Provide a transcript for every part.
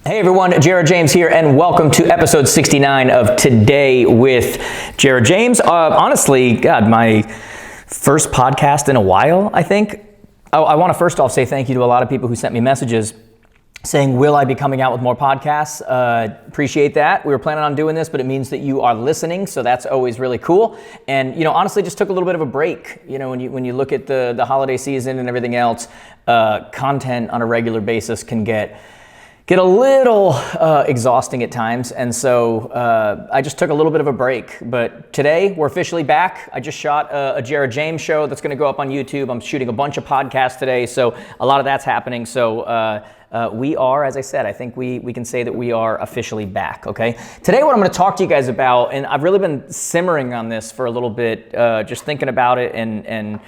Hey everyone, Jared James here, and welcome to episode 69 of Today with Jared James. Honestly, God, my first podcast in a while, I think. I want to first off say thank you to a lot of people who sent me messages saying, will I be coming out with more podcasts? Appreciate that. We were planning on doing this, but it means that you are listening, so that's always really cool. And, honestly, just took a little bit of a break. When you look at the holiday season and everything else, content on a regular basis can get a little exhausting at times, and so I just took a little bit of a break. But today we're officially back. I just shot a Jared James show that's going to go up on YouTube. I'm shooting a bunch of podcasts today, so a lot of that's happening. So we are, as I said, I think we can say that we are officially back. Okay. Today, what I'm going to talk to you guys about, and I've really been simmering on this for a little bit, just thinking about it, and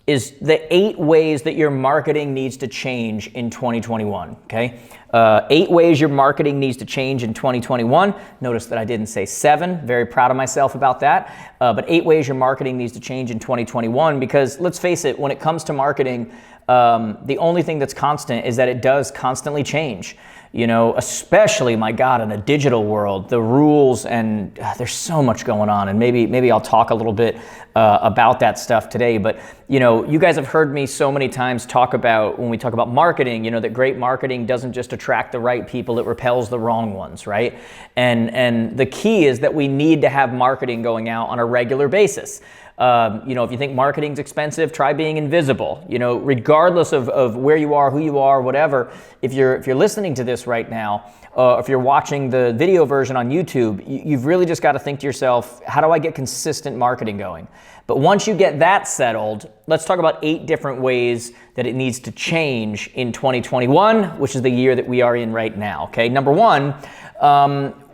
is the 8 ways that your marketing needs to change in 2021, okay? 8 ways your marketing needs to change in 2021. Notice that I didn't say 7. Very proud of myself about that. But 8 ways your marketing needs to change in 2021, because let's face it, when it comes to marketing, the only thing that's constant is that it does constantly change. Especially, my God, in a digital world, the rules, and there's so much going on, and maybe I'll talk a little bit about that stuff today. But you guys have heard me so many times talk about, when we talk about marketing, that great marketing doesn't just attract the right people, it repels the wrong ones, right? And the key is that we need to have marketing going out on a regular basis. If you think marketing's expensive, try being invisible. Regardless of where you are, who you are, whatever. If you're listening to this right now, if you're watching the video version on YouTube, you've really just got to think to yourself, how do I get consistent marketing going? But once you get that settled, let's talk about 8 different ways that it needs to change in 2021, which is the year that we are in right now. Okay, number 1,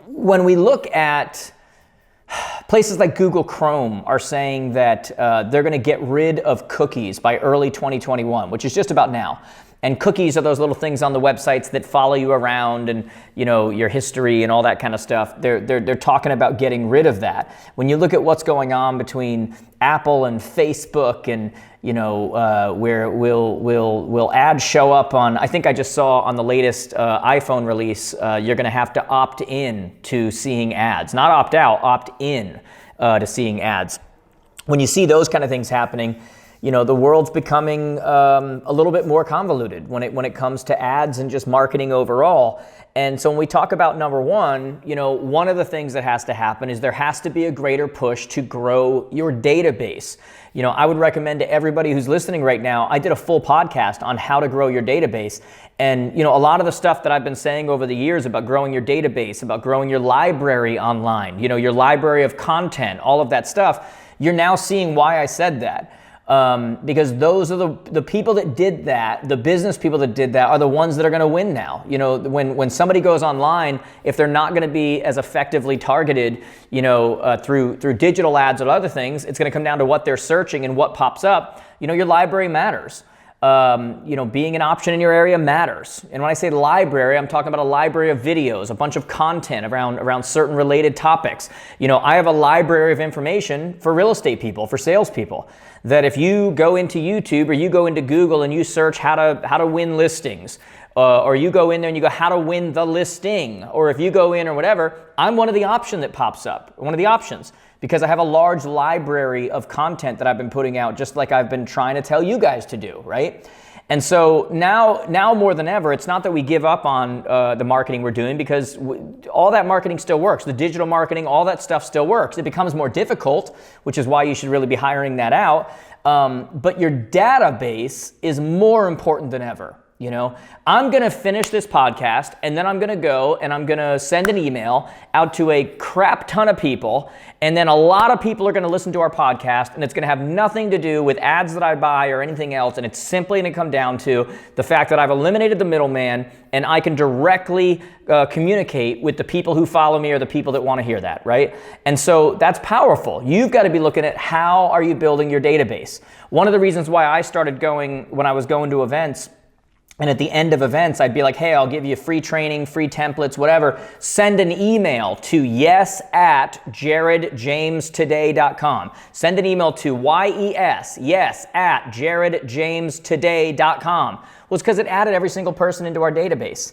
when we look at places like Google Chrome are saying that they're going to get rid of cookies by early 2021, which is just about now. And cookies are those little things on the websites that follow you around, and your history and all that kind of stuff. They're talking about getting rid of that. When you look at what's going on between Apple and Facebook, and where will ads show up on, I think I just saw on the latest iPhone release, you're going to have to opt in to seeing ads. Not opt out, opt in to seeing ads. When you see those kind of things happening, the world's becoming a little bit more convoluted when it comes to ads and just marketing overall. And so when we talk about number 1, one of the things that has to happen is there has to be a greater push to grow your database. I would recommend to everybody who's listening right now, I did a full podcast on how to grow your database. And, a lot of the stuff that I've been saying over the years about growing your database, about growing your library online, your library of content, all of that stuff, you're now seeing why I said that. Because those are the people that did that, the business people that did that, are the ones that are going to win now. When somebody goes online, if they're not going to be as effectively targeted, through digital ads or other things, it's going to come down to what they're searching and what pops up. Your library matters. Being an option in your area matters. And when I say library, I'm talking about a library of videos, a bunch of content around certain related topics. I have a library of information for real estate people, for salespeople, that if you go into YouTube or you go into Google and you search how to win listings, or you go in there and you go how to win the listing, or if you go in or whatever, I'm one of the option that pops up, one of the options. Because I have a large library of content that I've been putting out, just like I've been trying to tell you guys to do, right? And so now more than ever, it's not that we give up on the marketing we're doing, because all that marketing still works. The digital marketing, all that stuff still works. It becomes more difficult, which is why you should really be hiring that out. But your database is more important than ever. I'm going to finish this podcast, and then I'm going to go and I'm going to send an email out to a crap ton of people, and then a lot of people are going to listen to our podcast, and it's going to have nothing to do with ads that I buy or anything else, and it's simply going to come down to the fact that I've eliminated the middleman, and I can directly communicate with the people who follow me or the people that want to hear that, right? And so that's powerful. You've got to be looking at how are you building your database. One of the reasons why I started going, when I was going to events, and at the end of events, I'd be like, hey, I'll give you free training, free templates, whatever. Send an email to yes@jaredjamestoday.com. Send an email to yes@jaredjamestoday.com. Well, it's because it added every single person into our database.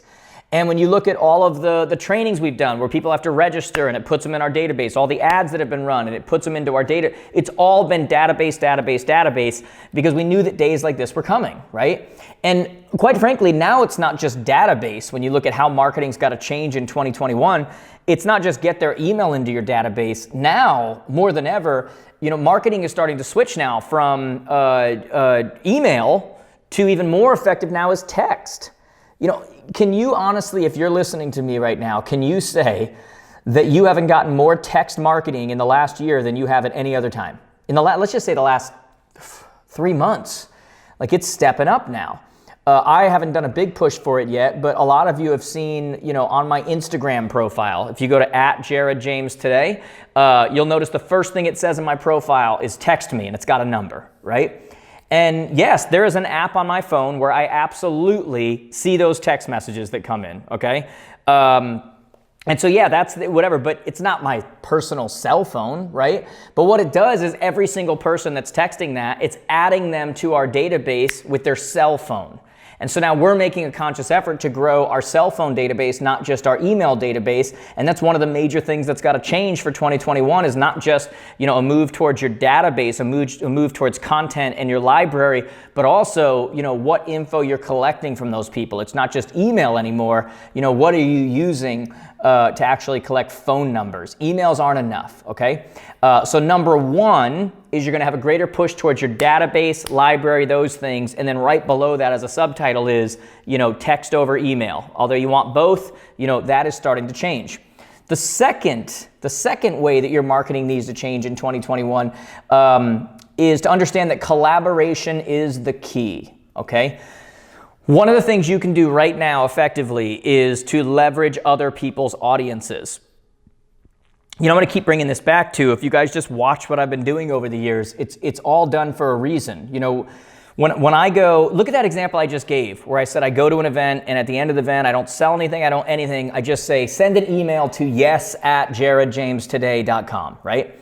And when you look at all of the trainings we've done where people have to register and it puts them in our database, all the ads that have been run and it puts them into our data, it's all been database, because we knew that days like this were coming, right? And quite frankly, now it's not just database. When you look at how marketing's got to change in 2021, it's not just get their email into your database. Now, more than ever, marketing is starting to switch now from email to even more effective now is text. Can you honestly, if you're listening to me right now, can you say that you haven't gotten more text marketing in the last year than you have at any other time? Let's just say the last 3 months. Like, it's stepping up now. I haven't done a big push for it yet, but a lot of you have seen, on my Instagram profile, if you go to @JaredJamesToday, you'll notice the first thing it says in my profile is text me, and it's got a number, right? And yes, there is an app on my phone where I absolutely see those text messages that come in, okay? And so yeah, that's whatever, but it's not my personal cell phone, right? But what it does is every single person that's texting that, it's adding them to our database with their cell phone. And so now we're making a conscious effort to grow our cell phone database, not just our email database. And that's one of the major things that's got to change for 2021 is not just, a move towards your database, a move towards content and your library, but also, what info you're collecting from those people. It's not just email anymore. What are you using to actually collect phone numbers? Emails aren't enough, okay? So number one is you're going to have a greater push towards your database, library, those things, and then right below that as a subtitle is, text over email. Although you want both, that is starting to change. The second way that your marketing needs to change in 2021 is to understand that collaboration is the key, okay? One of the things you can do right now effectively is to leverage other people's audiences. I'm going to keep bringing this back to, if you guys just watch what I've been doing over the years, it's all done for a reason. When I go, look at that example I just gave, where I said I go to an event and at the end of the event, I don't sell anything, I don't anything, I just say, send an email to yes@jaredjamestoday.com, right?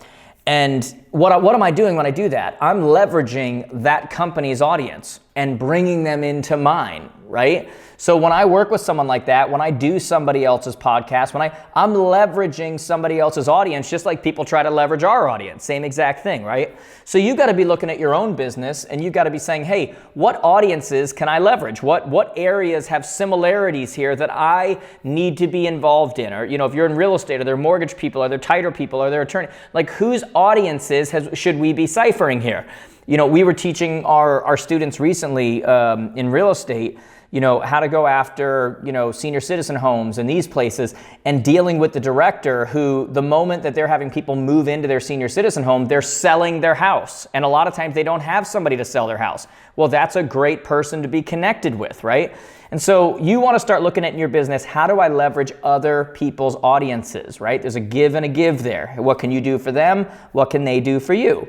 And what am I doing when I do that? I'm leveraging that company's audience and bringing them into mine, right? So when I work with someone like that, when I do somebody else's podcast, I'm leveraging somebody else's audience, just like people try to leverage our audience, same exact thing, right? So you've got to be looking at your own business and you've got to be saying, hey, what audiences can I leverage? What areas have similarities here that I need to be involved in? Or, if you're in real estate, are there mortgage people, are there title people, are there attorney? Like, whose audiences should we be ciphering here? We were teaching our students recently in real estate, how to go after, senior citizen homes and these places, and dealing with the director who, the moment that they're having people move into their senior citizen home, they're selling their house. And a lot of times they don't have somebody to sell their house. Well, that's a great person to be connected with, right? And so you want to start looking at in your business, how do I leverage other people's audiences, right? There's a give and a give there. What can you do for them? What can they do for you?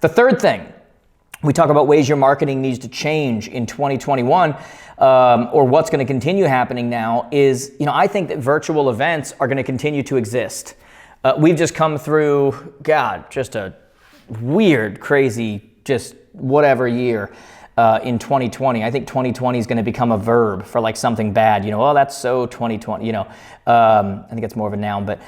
The third thing, we talk about ways your marketing needs to change in 2021, or what's going to continue happening now is, I think that virtual events are going to continue to exist. We've just come through, just a weird, crazy, just whatever year in 2020. I think 2020 is going to become a verb for like something bad. That's so 2020. I think it's more of a noun, but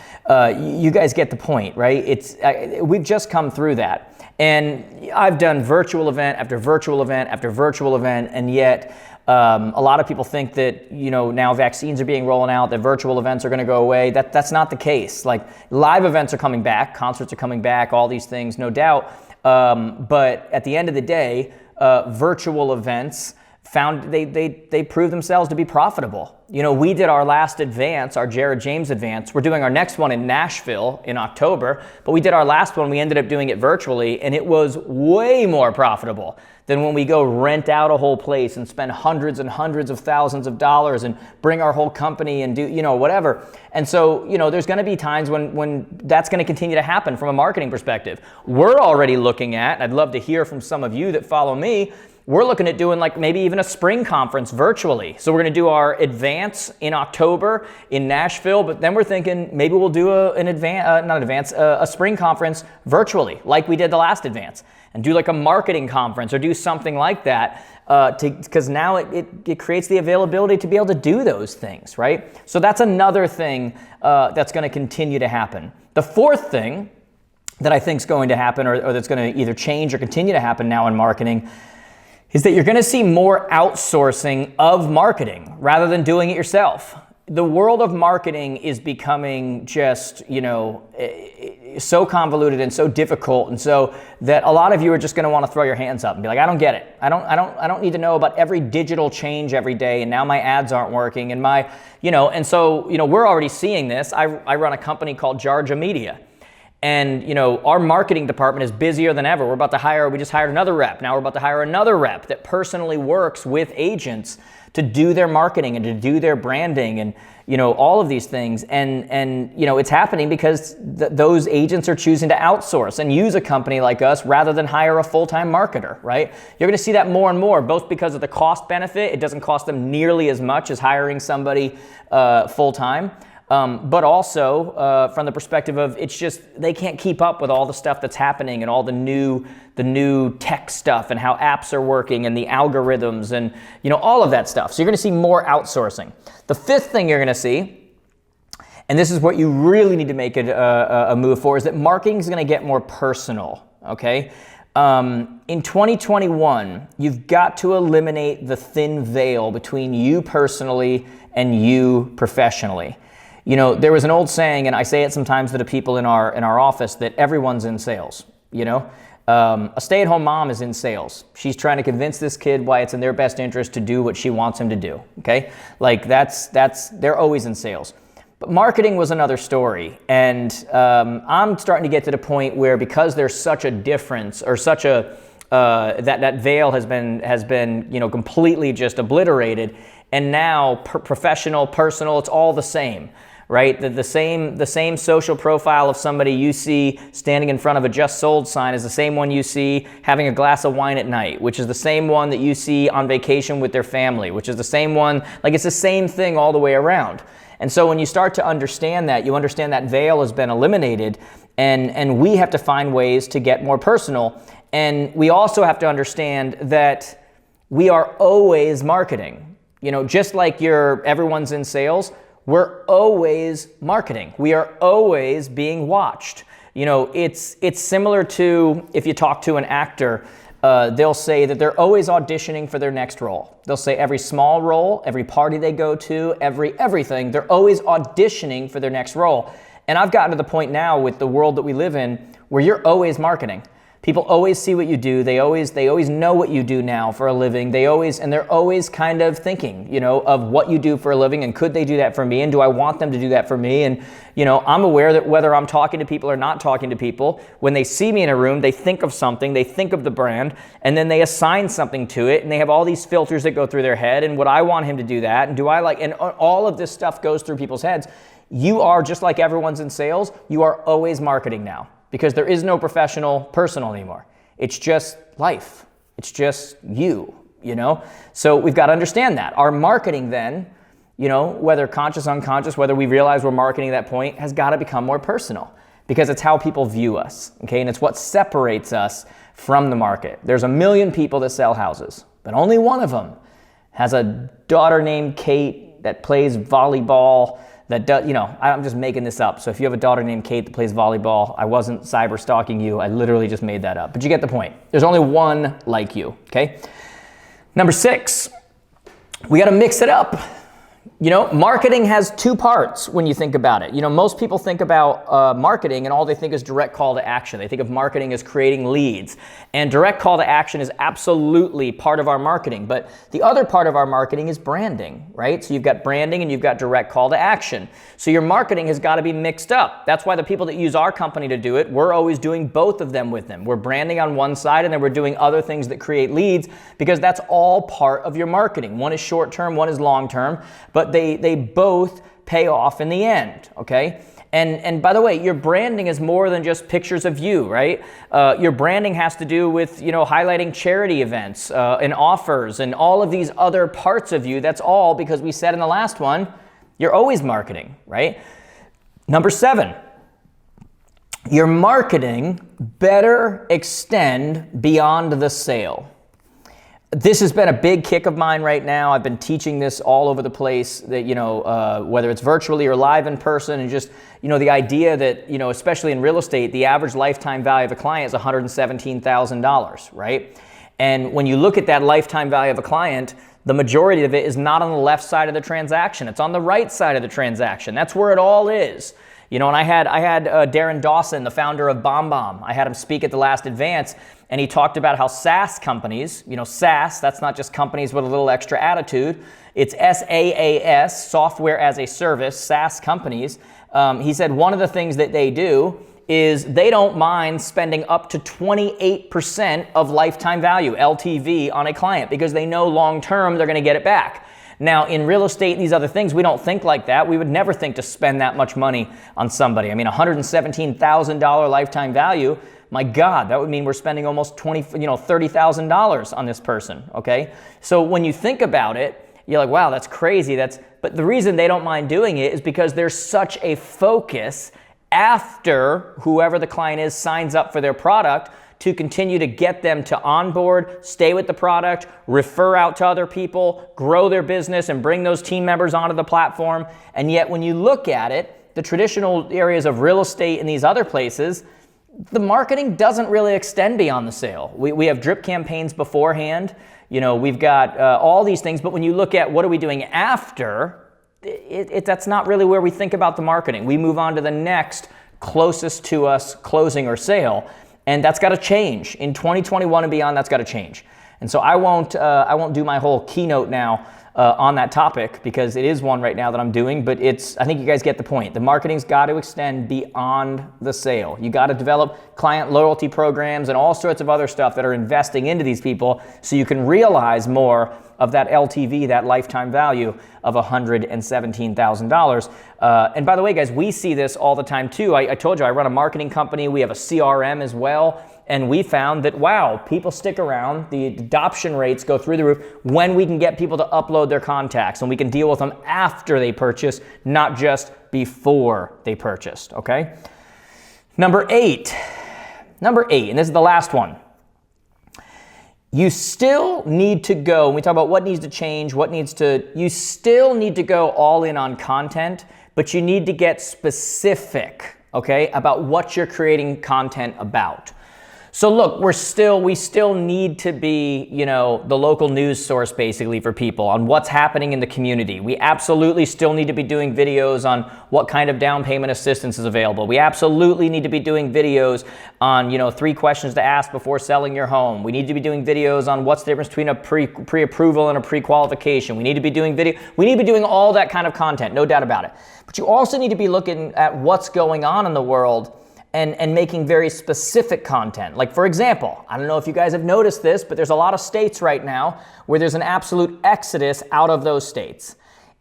you guys get the point, right? We've just come through that. And I've done virtual event after virtual event after virtual event, and yet a lot of people think that, now vaccines are being rolled out, that virtual events are going to go away. That's not the case. Like, live events are coming back, concerts are coming back, all these things, no doubt. But at the end of the day, virtual events they proved themselves to be profitable. We did our last advance, our Jared James advance. We're doing our next one in Nashville in October, but we did our last one, we ended up doing it virtually, and it was way more profitable than when we go rent out a whole place and spend hundreds and hundreds of thousands of dollars and bring our whole company and do, whatever. And so, there's going to be times when that's going to continue to happen from a marketing perspective. We're already looking at, and I'd love to hear from some of you that follow me, we're looking at doing like maybe even a spring conference virtually. So we're going to do our advance in October in Nashville, but then we're thinking maybe we'll do a spring conference virtually like we did the last advance, and do like a marketing conference or do something like that, because now it creates the availability to be able to do those things, right? So that's another thing that's going to continue to happen. The fourth thing that I think is going to happen, or that's going to either change or continue to happen now in marketing, is that you're going to see more outsourcing of marketing rather than doing it yourself. The world of marketing is becoming just, so convoluted and so difficult, and so that a lot of you are just going to want to throw your hands up and be like, I don't get it. I don't need to know about every digital change every day, and now my ads aren't working, and we're already seeing this. I run a company called Jarja Media. And, our marketing department is busier than ever. We just hired another rep. Now we're about to hire another rep that personally works with agents to do their marketing and to do their branding and, all of these things. And it's happening because those agents are choosing to outsource and use a company like us rather than hire a full-time marketer, right? You're going to see that more and more, both because of the cost benefit. It doesn't cost them nearly as much as hiring somebody full-time. But also from the perspective of it's just they can't keep up with all the stuff that's happening and all the new tech stuff and how apps are working and the algorithms and all of that stuff. So you're going to see more outsourcing. The fifth thing you're going to see, and this is what you really need to make it a move for, is that marketing is going to get more personal. Okay. In 2021, you've got to eliminate the thin veil between you personally and you professionally. There was an old saying, and I say it sometimes to the people in our office, that everyone's in sales. A stay-at-home mom is in sales. She's trying to convince this kid why it's in their best interest to do what she wants him to do. Okay, like they're always in sales. But marketing was another story, and I'm starting to get to the point where, because there's such a difference, or such a that veil has been completely just obliterated, and now professional, personal, it's all the same. Right? The same social profile of somebody you see standing in front of a just sold sign is the same one you see having a glass of wine at night, which is the same one that you see on vacation with their family, which is the same one, like it's the same thing all the way around. And so when you start to understand that, you understand that veil has been eliminated, and we have to find ways to get more personal. And we also have to understand that we are always marketing. Just like everyone's in sales, we're always marketing. We are always being watched. It's similar to if you talk to an actor, they'll say that they're always auditioning for their next role. They'll say every small role, every party they go to, everything, they're always auditioning for their next role. And I've gotten to the point now with the world that we live in where you're always marketing. People always see what you do. They always know what you do now for a living. They're always kind of thinking, of what you do for a living, and could they do that for me, and do I want them to do that for me? And I'm aware that whether I'm talking to people or not talking to people, when they see me in a room, they think of something, they think of the brand, and then they assign something to it, and they have all these filters that go through their head, and would I want him to do that, and and all of this stuff goes through people's heads. You are, just like everyone's in sales, you are always marketing now. Because there is no professional, personal anymore. It's just life. It's just you, So we've got to understand that. Our marketing then, whether conscious, unconscious, whether we realize we're marketing at that point, has got to become more personal. Because it's how people view us, okay? And it's what separates us from the market. There's 1 million people that sell houses, but only one of them has a daughter named Kate that plays volleyball, that does, I'm just making this up. So if you have a daughter named Kate that plays volleyball, I wasn't cyber stalking you. I literally just made that up. But you get the point. There's only one like you, okay? Number 6, we got to mix it up. Marketing has 2 parts when you think about it. Most people think about marketing and all they think is direct call to action. They think of marketing as creating leads. And direct call to action is absolutely part of our marketing. But the other part of our marketing is branding, right? So you've got branding and you've got direct call to action. So your marketing has got to be mixed up. That's why the people that use our company to do it, we're always doing both of them with them. We're branding on one side and then we're doing other things that create leads, because that's all part of your marketing. One is short term, one is long term. but they both pay off in the end, okay? And by the way, your branding is more than just pictures of you, right? Your branding has to do with, highlighting charity events and offers and all of these other parts of you. That's all because we said in the last one, you're always marketing, right? Number 7, your marketing better extend beyond the sale. This has been a big kick of mine right now. I've been teaching this all over the place, that, whether it's virtually or live in person, and just, the idea that, especially in real estate, the average lifetime value of a client is $117,000, right? And when you look at that lifetime value of a client, the majority of it is not on the left side of the transaction. It's on the right side of the transaction. That's where it all is. And I had Darren Dawson, the founder of BombBomb. I had him speak at the last Advance, and he talked about how SaaS companies, SaaS, that's not just companies with a little extra attitude. It's SaaS, software as a service, SaaS companies. He said one of the things that they do is they don't mind spending up to 28% of lifetime value, LTV, on a client because they know long-term they're going to get it back. Now, in real estate and these other things, we don't think like that. We would never think to spend that much money on somebody. I mean, $117,000 lifetime value, my God, that would mean we're spending almost $30,000 on this person, okay? So when you think about it, you're like, wow, that's crazy. But the reason they don't mind doing it is because there's such a focus after whoever the client is signs up for their product to continue to get them to onboard, stay with the product, refer out to other people, grow their business, and bring those team members onto the platform. And yet when you look at it, the traditional areas of real estate and these other places, the marketing doesn't really extend beyond the sale. We have drip campaigns beforehand. We've got all these things, but when you look at what are we doing after, that's not really where we think about the marketing. We move on to the next closest to us closing or sale. And that's got to change. In 2021 and beyond, that's got to change. And so I won't do my whole keynote now on that topic because it is one right now that I'm doing, but I think you guys get the point. The marketing's got to extend beyond the sale. You got to develop client loyalty programs and all sorts of other stuff that are investing into these people so you can realize more of that LTV, that lifetime value of $117,000. And by the way, guys, we see this all the time too. I told you I run a marketing company. We have a CRM as well. And we found that, wow, people stick around. The adoption rates go through the roof when we can get people to upload their contacts and we can deal with them after they purchase, not just before they purchased, okay? Number eight, and this is the last one. You still need to go, when we talk about what needs to change, you still need to go all in on content, but you need to get specific, okay, about what you're creating content about. So look, we still need to be, the local news source basically for people on what's happening in the community. We absolutely still need to be doing videos on what kind of down payment assistance is available. We absolutely need to be doing videos on, 3 questions to ask before selling your home. We need to be doing videos on what's the difference between a pre-approval and a pre-qualification. We need to be doing all that kind of content, no doubt about it. But you also need to be looking at what's going on in the world and making very specific content. Like, for example, I don't know if you guys have noticed this, but there's a lot of states right now where there's an absolute exodus out of those states.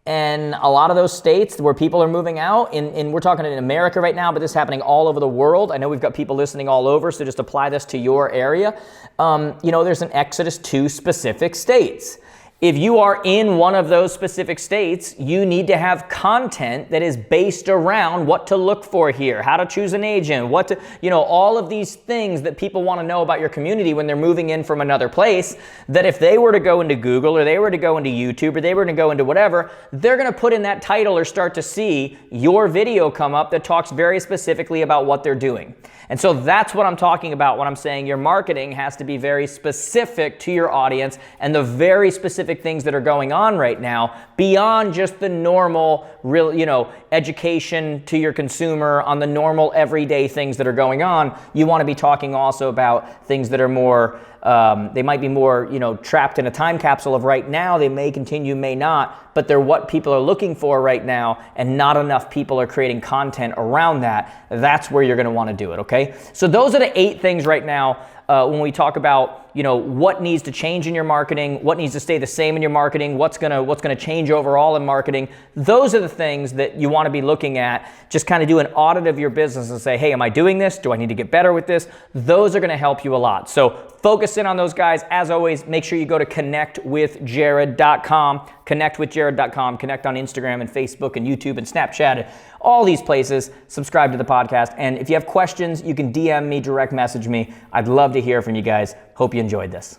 And a lot of those states where people are moving out, we're talking in America right now, but this is happening all over the world. I know we've got people listening all over, so just apply this to your area. There's an exodus to specific states. If you are in one of those specific states, you need to have content that is based around what to look for here, how to choose an agent, all of these things that people want to know about your community when they're moving in from another place, that if they were to go into Google or they were to go into YouTube or they were to go into whatever, they're going to put in that title or start to see your video come up that talks very specifically about what they're doing. And so that's what I'm talking about when I'm saying your marketing has to be very specific to your audience and the very specific things that are going on right now beyond just the normal, education to your consumer on the normal everyday things that are going on. You want to be talking also about things that are more, they might be more, trapped in a time capsule of right now. They may continue, may not, but they're what people are looking for right now, and not enough people are creating content around that. That's where you're going to want to do it, okay? So those are the 8 things right now when we talk about, what needs to change in your marketing, what needs to stay the same in your marketing, what's gonna change overall in marketing. Those are the things that you want to be looking at. Just kind of do an audit of your business and say, hey, am I doing this? Do I need to get better with this? Those are going to help you a lot. So focus in on those guys. As always, make sure you go to connectwithjared.com, connectwithjared.com, connect on Instagram and Facebook and YouTube and Snapchat and all these places. Subscribe to the podcast. And if you have questions, you can DM me, direct message me. I'd love to hear from you guys. Hope you enjoyed this.